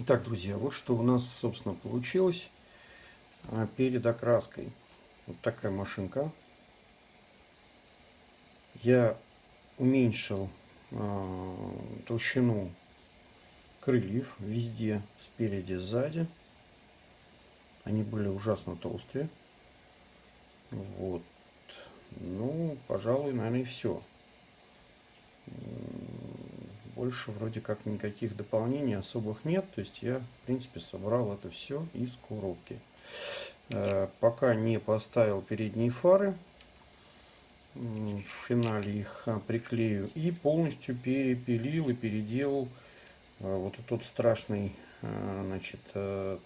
Итак, друзья, вот что у нас, собственно, получилось перед окраской. Вот такая машинка. Я уменьшил толщину крыльев везде, спереди, сзади. Они были ужасно толстые. Вот. Ну, пожалуй, наверное, и все. Больше вроде как никаких дополнений особых нет. То есть я, в принципе, собрал это все из коробки. Пока не поставил передние фары. В финале их приклею. И полностью перепилил и переделал вот тот страшный значит,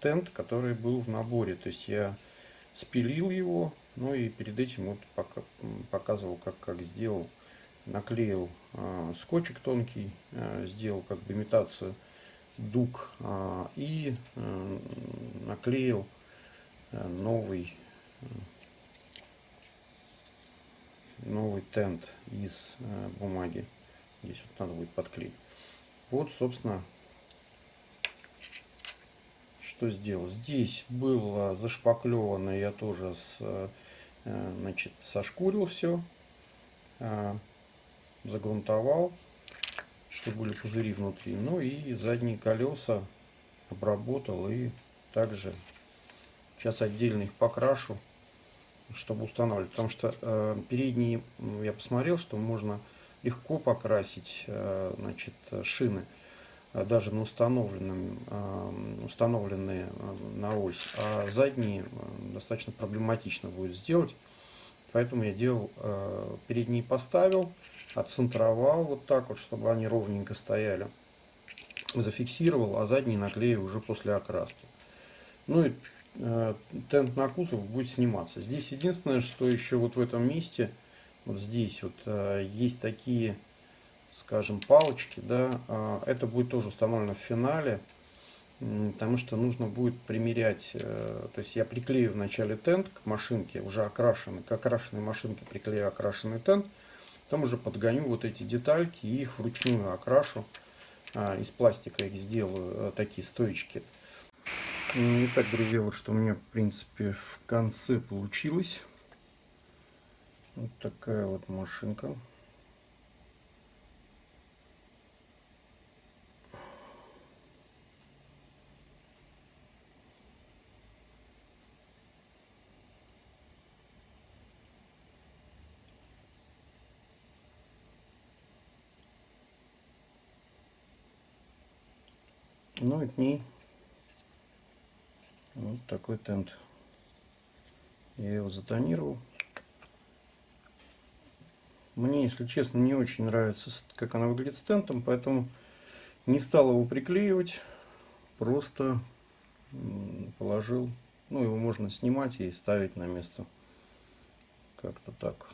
тент, который был в наборе. То есть я спилил его. Ну и перед этим вот показывал, как сделал. Наклеил скотчик тонкий, сделал как бы имитацию дуг и наклеил новый тент из бумаги. Здесь вот надо будет подклеить. Вот, собственно, что сделал. Здесь было зашпаклевано, я тоже значит, сошкурил все, загрунтовал, чтобы были пузыри внутри. Ну и задние колеса обработал и также сейчас отдельно их покрашу, чтобы устанавливать. Потому что передние, я посмотрел, что можно легко покрасить значит, шины, даже на установленные на ось, а задние достаточно проблематично будет сделать. Поэтому я делал, передние поставил, отцентровал вот так вот, чтобы они ровненько стояли, зафиксировал, а задние наклею уже после окраски. Ну и тент на кузов будет сниматься. Здесь единственное, что еще вот в этом месте, вот здесь вот есть такие, скажем, палочки, да, это будет тоже установлено в финале, потому что нужно будет примерять, то есть я приклею вначале тент к машинке, уже окрашенный, к окрашенной машинке приклею окрашенный тент, потом уже подгоню вот эти детальки и их вручную окрашу, из пластика их сделаю, такие стоечки. Итак, друзья, вот что у меня, в принципе, в конце получилось. Вот такая вот машинка. Ну и к ней вот такой тент. Я его затонировал. Мне, если честно, не очень нравится, как она выглядит с тентом, поэтому не стал его приклеивать. Просто положил. Ну, его можно снимать и ставить на место. Как-то так.